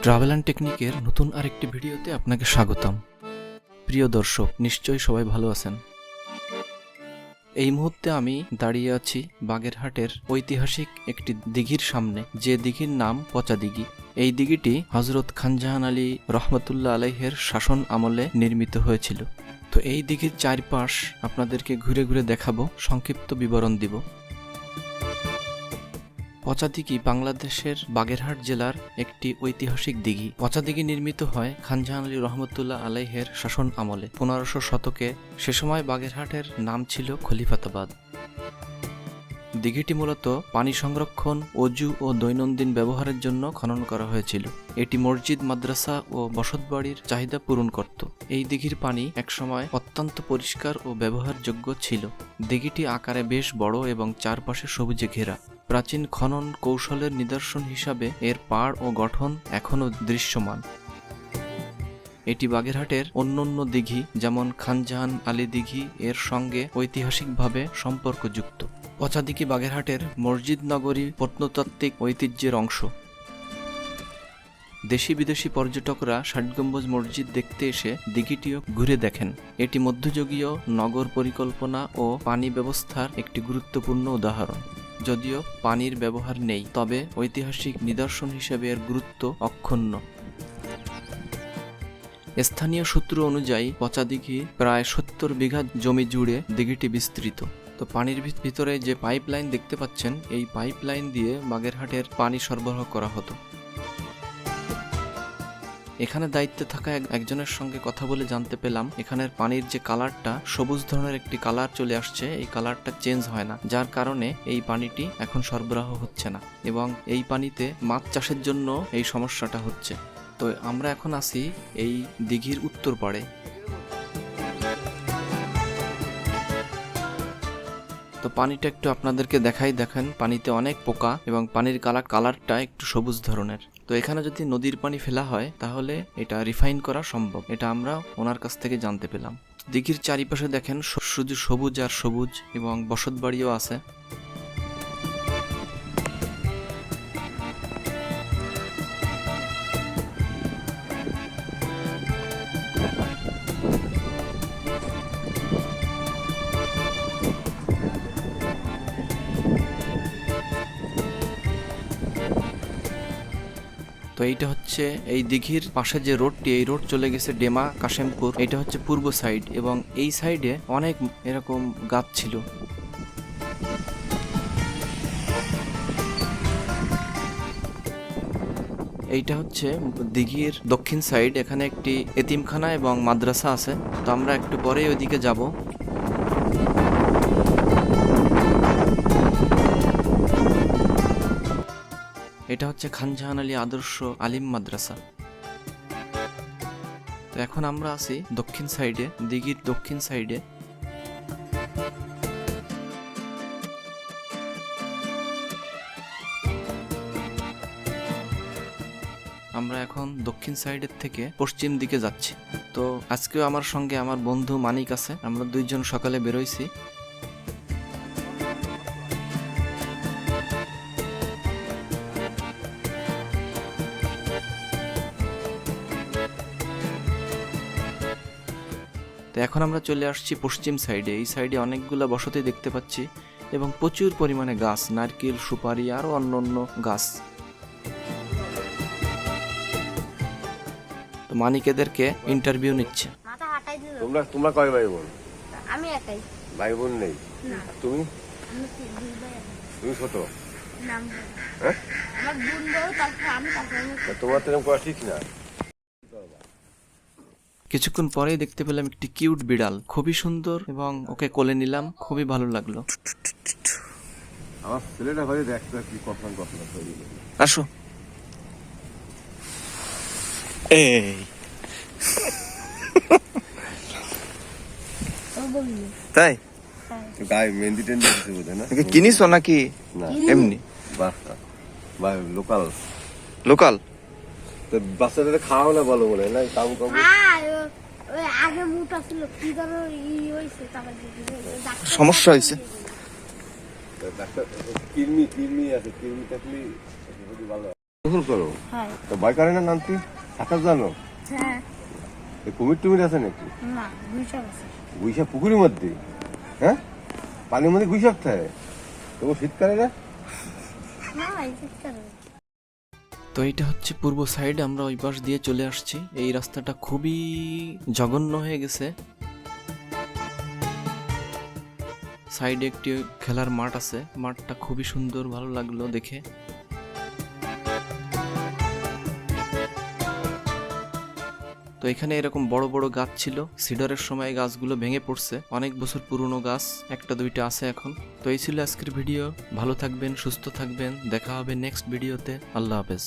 Travel and টেকনিকের নতুন আরেকটি ভিডিওতে আপনাকে স্বাগতম। প্রিয় দর্শক, নিশ্চয়ই সবাই ভালো আছেন। এই মুহূর্তে আমি দাঁড়িয়ে আছি বাগেরহাটের ঐতিহাসিক একটি দিঘির সামনে, যে দিঘির নাম পচা দিঘি। এই দিঘিটি হযরত খানজাহান আলী রহমতুল্লাহ আলাইহের শাসন আমলে নির্মিত হয়েছিল। তো এই দিঘির চারপাশ আপনাদেরকে ঘুরে ঘুরে দেখাবো, সংক্ষিপ্ত বিবরণ দিব। পচা দিঘি বাংলাদেশের বাগেরহাট জেলার একটি ঐতিহাসিক দিঘি। পচা দিঘি নির্মিত হয় খানজাহান আলী রহমতুল্লাহ আলাইহের শাসন আমলে 1500 শতকে। সে সময় বাগেরহাটের নাম ছিল খলিফাতাবাদ। দিঘিটি মূলত পানি সংরক্ষণ, অজু ও দৈনন্দিন ব্যবহারের জন্য খনন করা হয়েছিল। এটি মসজিদ, মাদ্রাসা ও বসতবাড়ির চাহিদা পূরণ করত। এই দিঘির পানি একসময় অত্যন্ত পরিষ্কার ও ব্যবহারযোগ্য ছিল। দিঘিটি আকারে বেশ বড় এবং চারপাশে সবুজে ঘেরা। প্রাচীন খনন কৌশলের নিদর্শন হিসাবে এর পাড় ও গঠন এখনও দৃশ্যমান। এটি বাগেরহাটের অন্যান্য দিঘি যেমন খানজাহান আলী দিঘি এর সঙ্গে ঐতিহাসিকভাবে সম্পর্কযুক্ত। পচা দিঘি বাগেরহাটের মসজিদ নগরী প্রত্নতাত্ত্বিক ঐতিহ্যের অংশ। দেশি বিদেশি পর্যটকরা ষাট গম্বুজ মসজিদ দেখতে এসে দিঘিটিও ঘুরে দেখেন। এটি মধ্যযুগীয় নগর পরিকল্পনা ও পানি ব্যবস্থার একটি গুরুত্বপূর্ণ উদাহরণ। যদিও পানির ব্যবহার নেই, তবে ঐতিহাসিক নিদর্শন হিসেবে এর গুরুত্ব অক্ষুণ্ণ। স্থানীয় সূত্র অনুযায়ী পচা দিঘি প্রায় 70 বিঘা জমি জুড়ে দিঘিটি বিস্তৃত। তো পানির ভিতরে যে পাইপলাইন দেখতে পাচ্ছেন, এই পাইপলাইন দিয়ে বাগেরহাটের পানি সরবরাহ করা হতো। এখানে দায়িত্বে থাকা একজনের সঙ্গে কথা বলে জানতে পেলাম, এখানের পানির যে কালারটা, সবুজ ধরনের একটি কালার চলে আসছে। এই কালারটা চেঞ্জ হয় না, যার কারণে এই পানিটি এখন সরবরাহ হচ্ছে না এবং এই পানিতে মাছ চাষের জন্য এই সমস্যাটা হচ্ছে। তো আমরা এখন আছি এই দিঘির উত্তর পাড়ে। তো পানিটা একটু আপনাদেরকে দেখেন পানিতে অনেক পোকা এবং পানির কালারটা একটু সবুজ ধরনের। তো এখানে যদি নদীর পানি ফেলা হয় তাহলে এটা রিফাইন করা সম্ভব, এটা আমরা ওনার কাছ থেকে জানতে পেলাম। দিঘির চারিপাশে দেখেন শুধু সবুজ আর সবুজ এবং বসতবাড়িও আছে। তো এইটা হচ্ছে এই দিঘির পাশে যে রোডটি, এই রোড চলে গেছে ডেমা কাশেমপুর। এটা হচ্ছে পূর্ব সাইড এবং এই সাইডে অনেক এরকম গাছ ছিল। এইটা হচ্ছে দিঘির দক্ষিণ সাইড। এখানে একটি এতিমখানা এবং মাদ্রাসা আছে। তো আমরা একটু পরে ওইদিকে যাব। এটা হচ্ছে খানজাহান আলী আদর্শ আলিম মাদ্রাসা। তো এখন আমরা আছি দক্ষিণ সাইডে, দিঘির দক্ষিণ সাইডে। আমরা এখন দক্ষিণ সাইডের থেকে পশ্চিম দিকে যাচ্ছি। তো আজকেও আমার সঙ্গে আমার বন্ধু মানিক আছে। আমরা দুইজন সকালে বেরোইছি। তো এখন আমরা চলে আসছি পশ্চিম সাইডে। এই সাইডে অনেকগুলো বসতি দেখতে পাচ্ছি এবং প্রচুর পরিমাণে গাছ, নারকেল, সুপারি আরো অন্যান্য গাছ। তো মানিক এদেরকে ইন্টারভিউ নিচ্ছে। তোমরা কয় ভাই বোন? আমি একাই। ভাই বোন নেই? না। তুমি? আমি দুই ভাই। তুমি ছোট? নাম হ্যাঁ? আমার বোন বড়, তারপর আমি তোমার তো এরকম করা ঠিক না। কিছুক্ষণ পরেই দেখতে পেলাম একটি কিউট বিড়াল, খুবই সুন্দর এবং ওকে কোলে নিলাম, খুবই ভালো লাগলো। আমার ছেলেটা হয়ে দেখতে কি কথা আসো। এই তাই গায়ে মেহেন্দি টেন্দি দিতে বোধ না? কিনিছো নাকি? না, এমনি লোকাল। লোকাল? তো বাচ্চাদের খাওয়াও না বলো বলে না, কাম কাম ওই আগে মুটা ছিল কি ধরো হইছে, তারপর সমস্যা হয়েছে। ডাক্তার কৃমি আছে, কৃমি থাকলে ভালো। গোসল করো? হয়। তো ভয় করে না নামতে? সাঁতার জানো? হ্যাঁ। এই কুমির টুমির আছে নাকি? না, গুইসাপ আছে। গুইসাপ পুকুরের মধ্যে? হ্যাঁ, পানির মধ্যে গুইসাপ থাকে? তবু শীতকালে না? না, এই শীতকালে। তো এইটা হচ্ছে পূর্ব সাইড, আমরা ওই পাশ দিয়ে চলে আসছি। এই রাস্তাটা খুবই জঘন্য হয়ে গেছে। সাইডে একটি খেলার মাঠ আছে, মাঠটা খুবই সুন্দর, ভালো লাগলো দেখে। তো এখানে এরকম বড় বড় গাছ ছিল, সিডারের সময় গাছগুলো ভেঙে পড়ছে, অনেক বছর পুরনো গাছ, একটা দুইটা আছে এখন। তো এই ছিল আজকের ভিডিও। ভালো থাকবেন, সুস্থ থাকবেন, দেখা হবে নেক্সট ভিডিওতে। আল্লাহ হাফেজ।